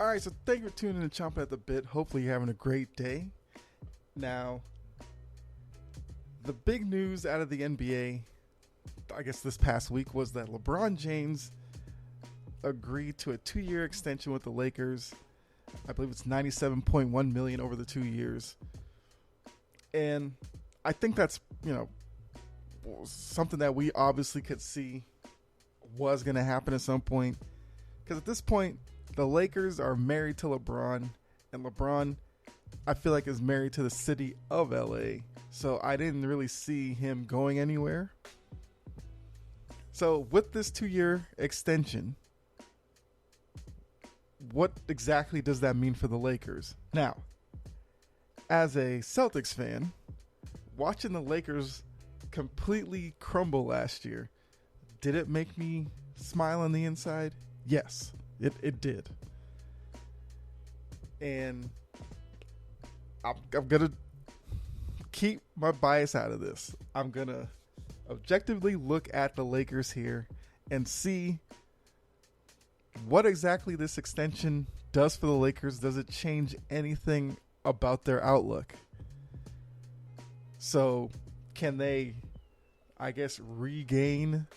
All right, so thank you for tuning in to Chomp at the Bit. Hopefully you're having a great day. Now, the big news out of the NBA, I guess this past week, was that LeBron James agreed to a 2-year extension with the Lakers. I believe it's $97.1 million over the 2 years. And I think that's, something that we obviously could see was going to happen at some point. Because at this point, the Lakers are married to LeBron, and LeBron, I feel like, is married to the city of LA. So I didn't really see him going anywhere. So with this 2-year extension, what exactly does that mean for the Lakers? Now, as a Celtics fan, watching the Lakers completely crumble last year, did it make me smile on the inside? Yes, it did. And I'm going to keep my bias out of this. I'm going to objectively look at the Lakers here and see what exactly this extension does for the Lakers. Does it change anything about their outlook? So can they, I guess, regain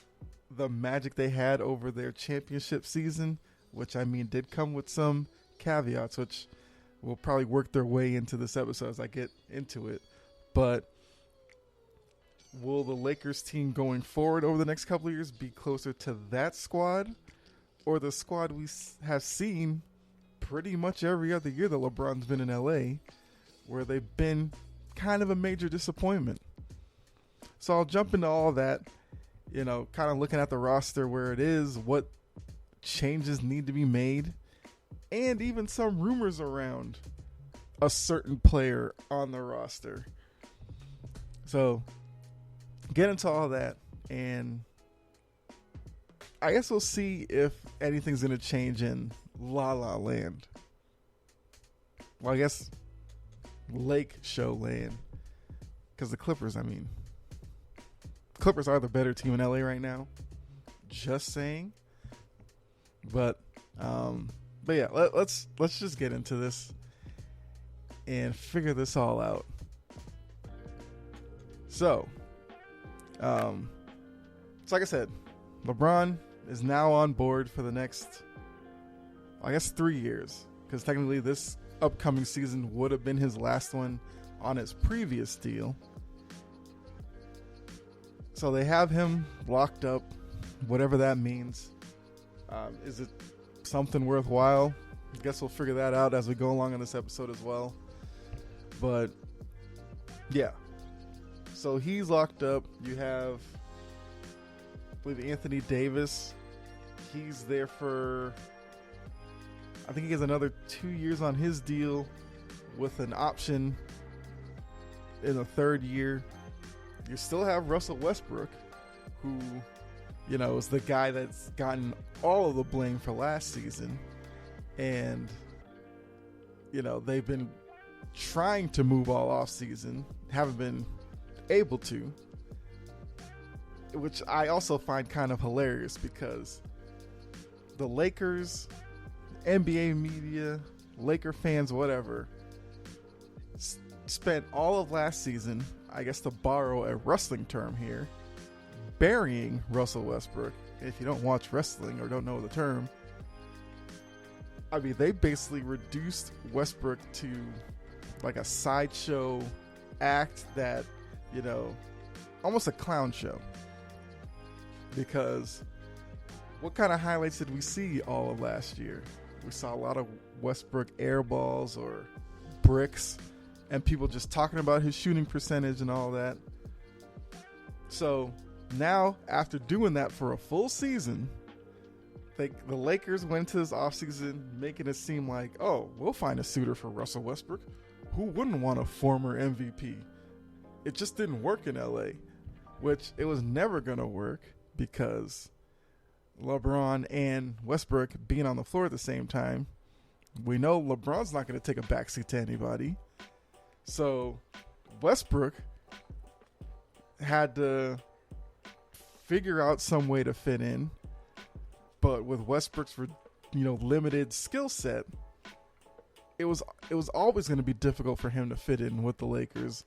the magic they had over their championship season, which, I mean, did come with some caveats, which will probably work their way into this episode as I get into it. But will the Lakers team going forward over the next couple of years be closer to that squad, or the squad we have seen pretty much every other year that LeBron's been in LA, where they've been kind of a major disappointment? So I'll jump into all that, kind of looking at the roster where it is, what changes need to be made, and even some rumors around a certain player on the roster. So get into all that, and I guess we'll see if anything's going to change in La La Land. Well, I guess Lake Show Land. Because the Clippers are the better team in LA right now. Just saying. But yeah, let's just get into this and figure this all out. So like I said, LeBron is now on board for the next, I guess, 3 years. Because technically this upcoming season would have been his last one on his previous deal. So they have him locked up, whatever that means. Is it something worthwhile? I guess we'll figure that out as we go along in this episode as well. But yeah, so he's locked up. You have, I believe, Anthony Davis. He's there for, I think he has another 2 years on his deal with an option in the third year. You still have Russell Westbrook, who, is the guy that's gotten all of the blame for last season. And, they've been trying to move all off season, haven't been able to, which I also find kind of hilarious because the Lakers, NBA media, Laker fans, whatever, spent all of last season, I guess to borrow a wrestling term here, burying Russell Westbrook. If you don't watch wrestling or don't know the term, I mean, they basically reduced Westbrook to like a sideshow act that, almost a clown show. Because what kind of highlights did we see all of last year? We saw a lot of Westbrook air balls or bricks, and people just talking about his shooting percentage and all that. So now, after doing that for a full season, the Lakers went into this offseason making it seem like, oh, we'll find a suitor for Russell Westbrook. Who wouldn't want a former MVP? It just didn't work in LA, which it was never going to work because LeBron and Westbrook being on the floor at the same time, we know LeBron's not going to take a backseat to anybody. So Westbrook had to figure out some way to fit in, but with Westbrook's limited skill set, it was always going to be difficult for him to fit in with the Lakers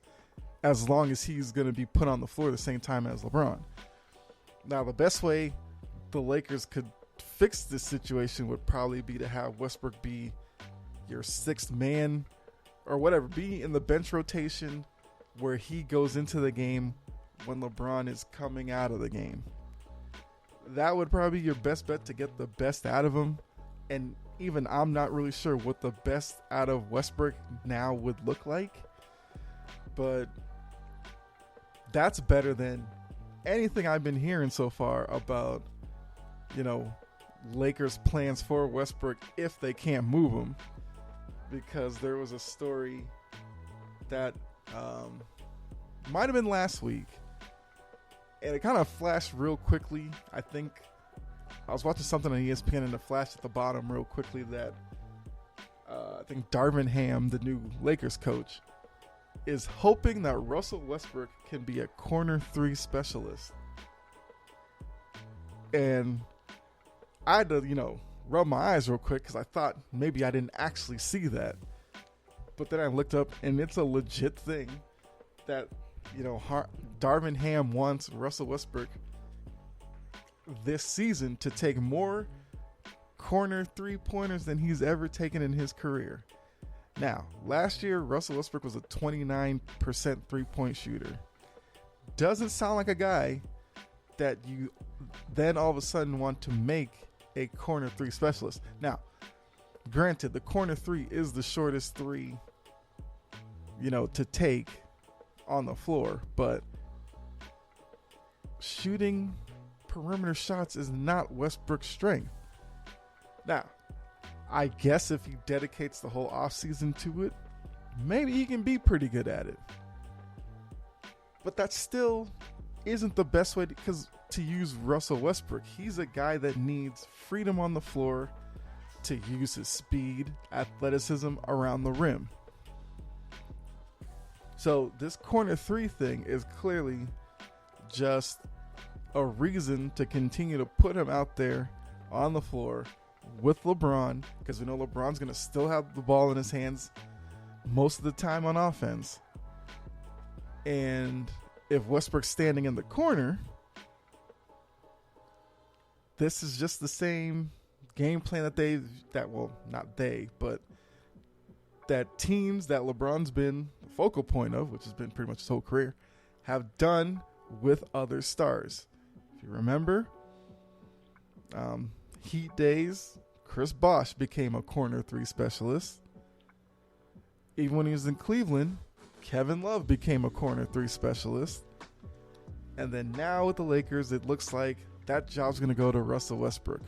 as long as he's going to be put on the floor the same time as LeBron. Now, the best way the Lakers could fix this situation would probably be to have Westbrook be your sixth man or whatever, be in the bench rotation where he goes into the game when LeBron is coming out of the game. That would probably be your best bet to get the best out of him. And even I'm not really sure what the best out of Westbrook now would look like. But that's better than anything I've been hearing so far about, Lakers' plans for Westbrook if they can't move him. Because there was a story that might have been last week. And it kind of flashed real quickly. I think I was watching something on ESPN and it flashed at the bottom real quickly that I think Darvin Ham, the new Lakers coach, is hoping that Russell Westbrook can be a corner three specialist. And I had to, rub my eyes real quick because I thought maybe I didn't actually see that. But then I looked up and it's a legit thing that, Darvin Ham wants Russell Westbrook this season to take more corner three-pointers than he's ever taken in his career. Now, last year, Russell Westbrook was a 29% three-point shooter. Doesn't sound like a guy that you then all of a sudden want to make a corner three specialist. Now, granted, the corner three is the shortest three, to take on the floor, but shooting perimeter shots is not Westbrook's strength. Now, I guess if he dedicates the whole offseason to it, maybe he can be pretty good at it. But that still isn't the best way to use Russell Westbrook. He's a guy that needs freedom on the floor to use his speed, athleticism around the rim. So this corner three thing is clearly just a reason to continue to put him out there on the floor with LeBron, because we know LeBron's going to still have the ball in his hands most of the time on offense. And if Westbrook's standing in the corner, this is just the same game plan that that teams that LeBron's been the focal point of, which has been pretty much his whole career, have done with other stars. If you remember, Heat days, Chris Bosh became a corner three specialist. Even when he was in Cleveland, Kevin Love became a corner three specialist. And then now with the Lakers, it looks like that job's going to go to Russell Westbrook.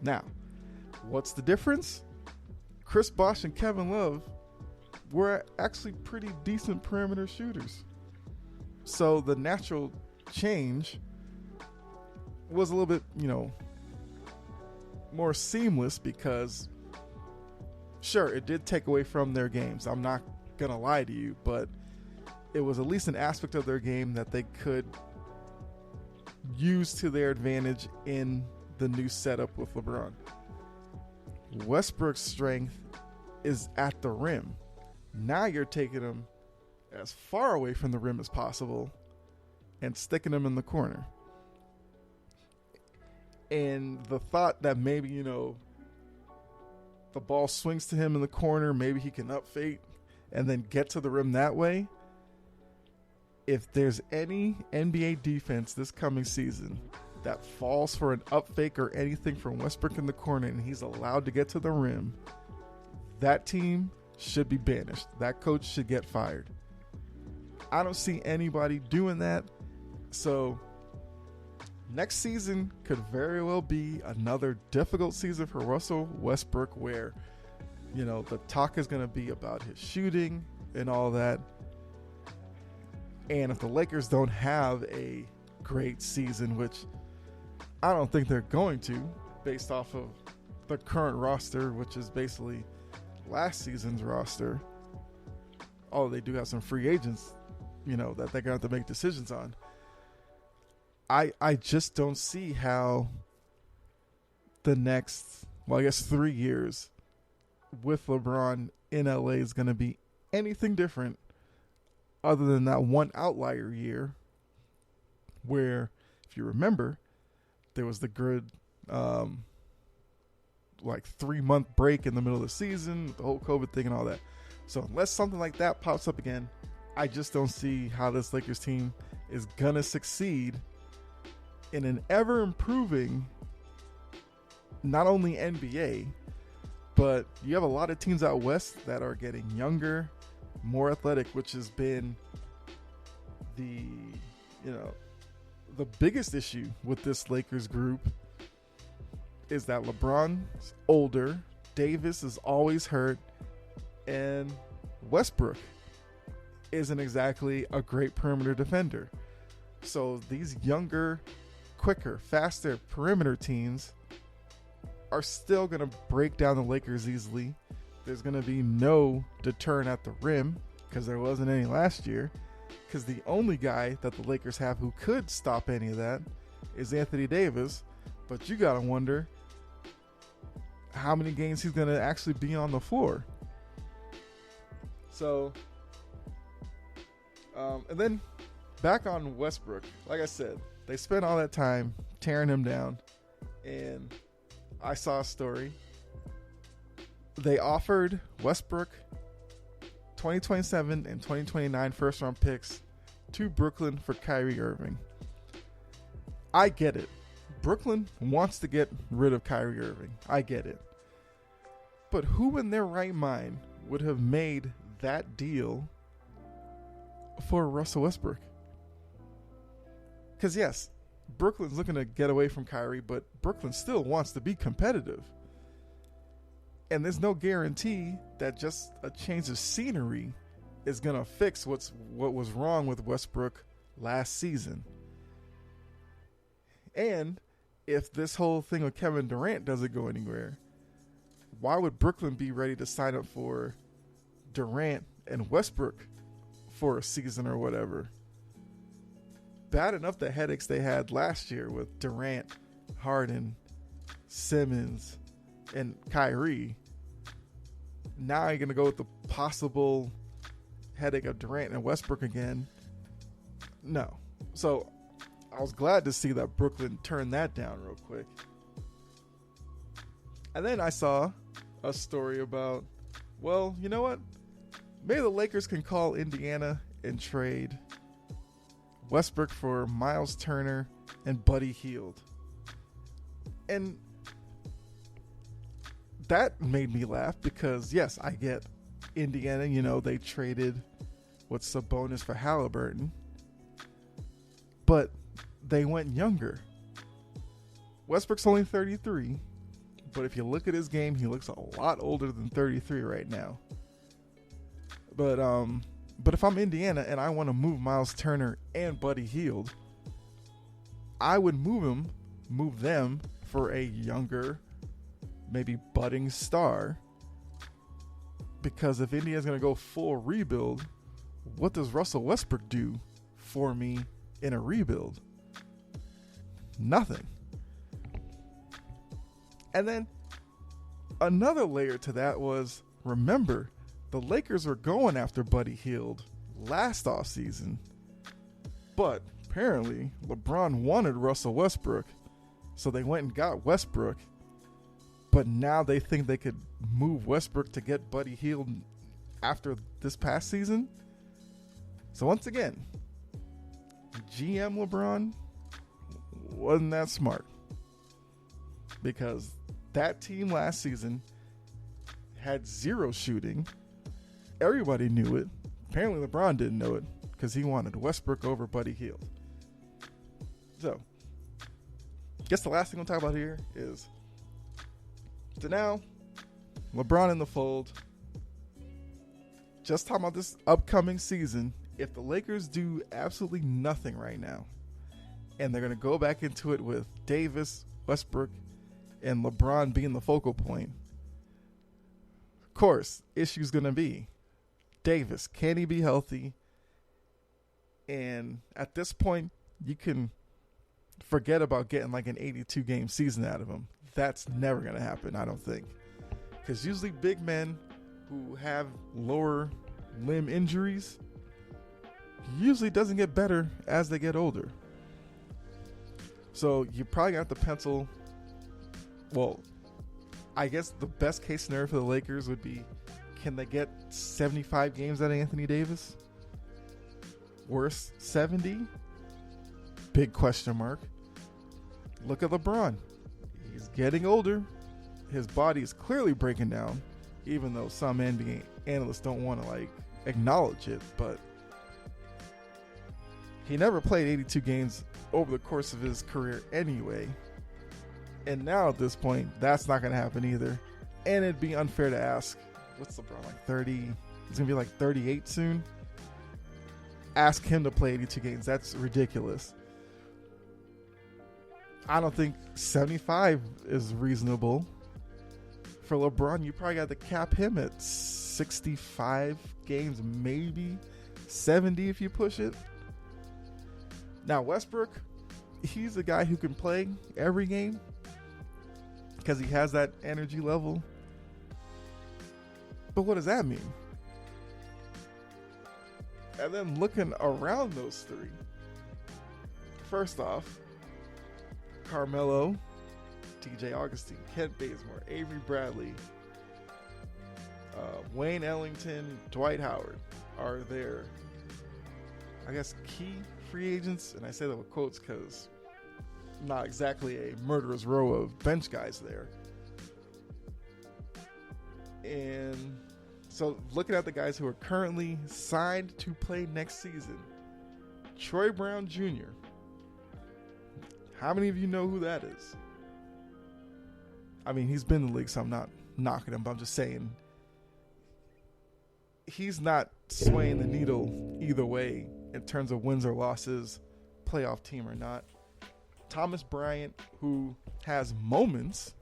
Now, what's the difference? Chris Bosh and Kevin Love were actually pretty decent perimeter shooters. So the natural change was a little bit, more seamless because, sure, it did take away from their games. I'm not going to lie to you, but it was at least an aspect of their game that they could use to their advantage in the new setup with LeBron. Westbrook's strength is at the rim. Now you're taking him as far away from the rim as possible and sticking him in the corner. And the thought that maybe, the ball swings to him in the corner, maybe he can up fake and then get to the rim that way. If there's any NBA defense this coming season that falls for an up fake or anything from Westbrook in the corner and he's allowed to get to the rim, that team should be banished. That coach should get fired. I don't see anybody doing that. So next season could very well be another difficult season for Russell Westbrook where, the talk is going to be about his shooting and all that. And if the Lakers don't have a great season, which I don't think they're going to, based off of the current roster, which is basically last season's roster, although they do have some free agents, that they're going to have to make decisions on. I just don't see how the next, 3 years with LeBron in LA is going to be anything different other than that one outlier year where, if you remember, there was the good 3-month break in the middle of the season, the whole COVID thing and all that. So unless something like that pops up again, I just don't see how this Lakers team is going to succeed in an ever-improving, not only NBA, but you have a lot of teams out west that are getting younger, more athletic, which has been the biggest issue with this Lakers group is that LeBron's older, Davis is always hurt, and Westbrook isn't exactly a great perimeter defender. So these younger, quicker, faster perimeter teams are still going to break down the Lakers easily. There's going to be no deterrent at the rim because there wasn't any last year, because the only guy that the Lakers have who could stop any of that is Anthony Davis. But you got to wonder how many games he's going to actually be on the floor. So, and then back on Westbrook, like I said, they spent all that time tearing him down, and I saw a story. They offered Westbrook 2027 and 2029 first-round picks to Brooklyn for Kyrie Irving. I get it. Brooklyn wants to get rid of Kyrie Irving. I get it. But who in their right mind would have made that deal for Russell Westbrook? Because yes, Brooklyn's looking to get away from Kyrie, but Brooklyn still wants to be competitive. And there's no guarantee that just a change of scenery is going to fix what was wrong with Westbrook last season. And if this whole thing with Kevin Durant doesn't go anywhere, why would Brooklyn be ready to sign up for Durant and Westbrook for a season or whatever? Bad enough the headaches they had last year with Durant, Harden, Simmons, and Kyrie. Now you're going to go with the possible headache of Durant and Westbrook again? No. So I was glad to see that Brooklyn turned that down real quick. And then I saw a story about, well, you know what? Maybe the Lakers can call Indiana and trade Westbrook for Miles Turner and Buddy Hield. And that made me laugh because, yes, I get Indiana, they traded Sabonis for Halliburton, but they went younger. Westbrook's only 33, but if you look at his game, he looks a lot older than 33 right now. But if I'm Indiana and I want to move Miles Turner and Buddy Hield, I would move them for a younger, maybe budding star. Because if Indiana's going to go full rebuild, what does Russell Westbrook do for me in a rebuild? Nothing. And then another layer to that was, remember, the Lakers were going after Buddy Hield last offseason, but apparently LeBron wanted Russell Westbrook, so they went and got Westbrook. But now they think they could move Westbrook to get Buddy Hield after this past season. So once again, GM LeBron wasn't that smart, because that team last season had zero shooting. Everybody knew it. Apparently LeBron didn't know it because he wanted Westbrook over Buddy Hield. So, I guess the last thing we'll talk about here is, so now, LeBron in the fold. Just talking about this upcoming season, if the Lakers do absolutely nothing right now, and they're going to go back into it with Davis, Westbrook, and LeBron being the focal point, of course, issue's going to be Davis. Can he be healthy? And at this point, you can forget about getting like an 82-game season out of him. That's never going to happen, I don't think. Because usually big men who have lower limb injuries usually doesn't get better as they get older. So you probably have to pencil, well, I guess the best case scenario for the Lakers would be, can they get 75 games out of Anthony Davis? Worst, 70? Big question mark. Look at LeBron. He's getting older. His body is clearly breaking down, even though some NBA analysts don't want to acknowledge it. But he never played 82 games over the course of his career anyway. And now at this point, that's not going to happen either. And it'd be unfair to ask, what's LeBron, 30? He's going to be 38 soon. Ask him to play 82 games. That's ridiculous. I don't think 75 is reasonable. For LeBron, you probably got to cap him at 65 games, maybe 70 if you push it. Now, Westbrook, he's a guy who can play every game because he has that energy level. But what does that mean? And then looking around those three, first off, Carmelo, TJ Augustine, Kent Bazemore, Avery Bradley, Wayne Ellington, Dwight Howard are their, I guess, key free agents. And I say that with quotes because not exactly a murderer's row of bench guys there. And so looking at the guys who are currently signed to play next season, Troy Brown Jr. How many of you know who that is? I mean, he's been in the league, so I'm not knocking him, but I'm just saying he's not swaying the needle either way in terms of wins or losses, playoff team or not. Thomas Bryant, who has moments,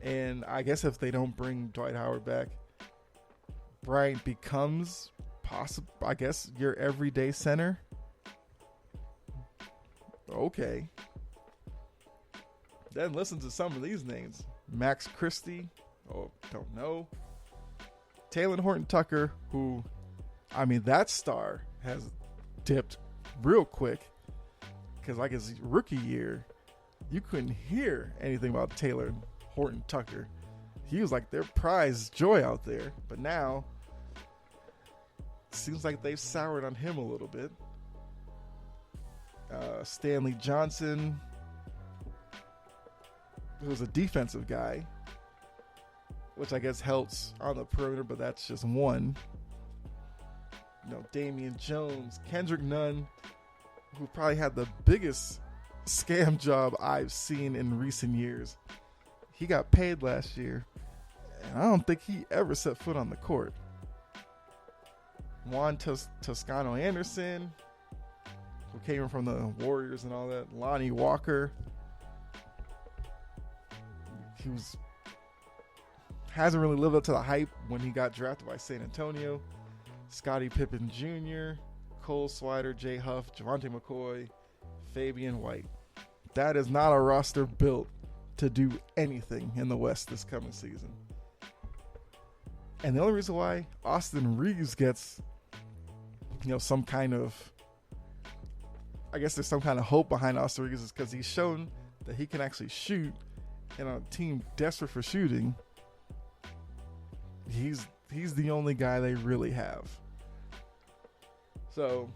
and I guess if they don't bring Dwight Howard back, Bryant becomes possible, I guess, your everyday center. Okay. Then listen to some of these names. Max Christie, don't know. Taylor Horton-Tucker, who, I mean, that star has dipped real quick. Because his rookie year, you couldn't hear anything about Taylor Horton-Tucker. He was their prize joy out there. But now, seems like they've soured on him a little bit. Stanley Johnson, who was a defensive guy, which I guess helps on the perimeter, but that's just one. Damian Jones, Kendrick Nunn, who probably had the biggest scam job I've seen in recent years. He got paid last year, and I don't think he ever set foot on the court. Juan Toscano Anderson, who came in from the Warriors and all that. Lonnie Walker, he hasn't really lived up to the hype when he got drafted by San Antonio. Scottie Pippen Jr., Cole Swider, Jay Huff, Javonte McCoy, Fabian White. That is not a roster built to do anything in the West this coming season. And the only reason why Austin Reeves gets, some kind of, I guess there's some kind of hope behind Austin Reeves is because he's shown that he can actually shoot, and on a team desperate for shooting, he's the only guy they really have. So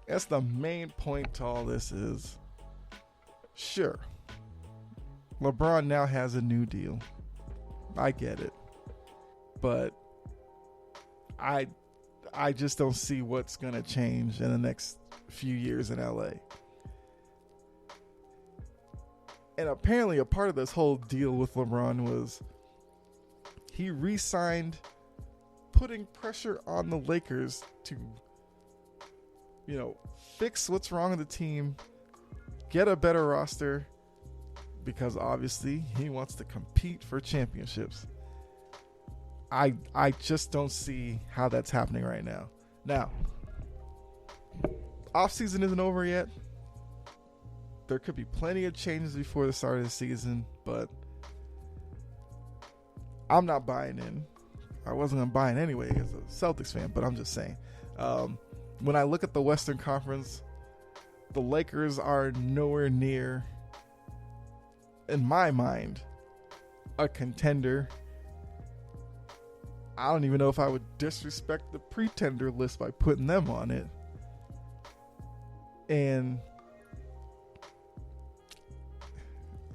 that's the main point to all this is, sure, LeBron now has a new deal. I get it. But I just don't see what's going to change in the next few years in LA. And apparently a part of this whole deal with LeBron was he re-signed, putting pressure on the Lakers to, fix what's wrong with the team, get a better roster, because obviously he wants to compete for championships. I just don't see how that's happening right now. Now, offseason isn't over yet. There could be plenty of changes before the start of the season, but I'm not buying in. I wasn't going to buy it anyway as a Celtics fan, but I'm just saying. When I look at the Western Conference, the Lakers are nowhere near, in my mind, a contender. I don't even know if I would disrespect the pretender list by putting them on it. And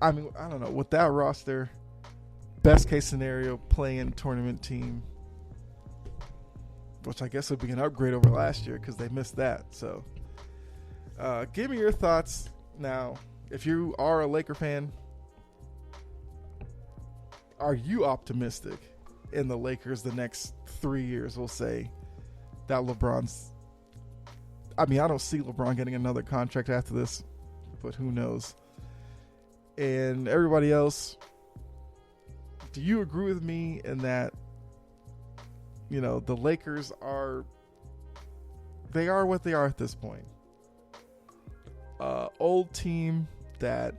I mean, I don't know. With that roster, best case scenario, play-in tournament team, which I guess would be an upgrade over last year because they missed that. So give me your thoughts. Now, if you are a Laker fan, are you optimistic in the Lakers the next 3 years? We'll say that LeBron's, I mean, I don't see LeBron getting another contract after this, but who knows? And everybody else, do you agree with me in that, you know, the Lakers are what they are at this point? Old team that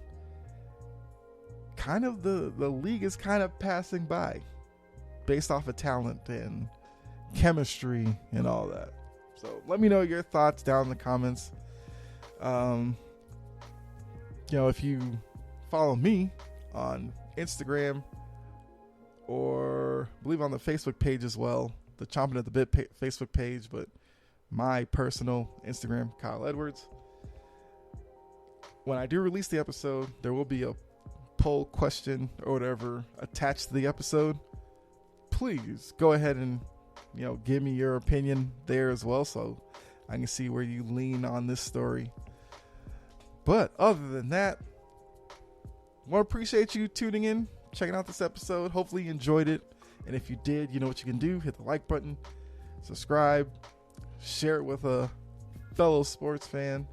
kind of the league is kind of passing by based off of talent and chemistry and all that. So let me know your thoughts down in the comments. You know, if you follow me on Instagram or I believe on the Facebook page as well, the Chomping at the Bit Facebook page, but my personal Instagram, Kyle Edwards. When I do release the episode, there will be a poll question or whatever attached to the episode. Please go ahead and, you know, give me your opinion there as well so I can see where you lean on this story. But other than that, I want to appreciate you tuning in, checking out this episode. Hopefully you enjoyed it. And if you did, you know what you can do. Hit the like button, subscribe, share it with a fellow sports fan,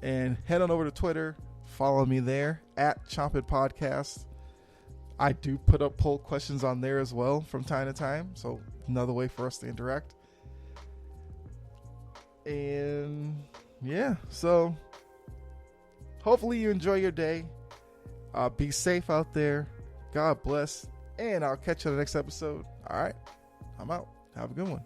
and head on over to Twitter. Follow me there at Chompin' Podcast. I do put up poll questions on there as well from time to time. So another way for us to interact. And yeah, so hopefully you enjoy your day. Be safe out there. God bless. And I'll catch you on the next episode. All right. I'm out. Have a good one.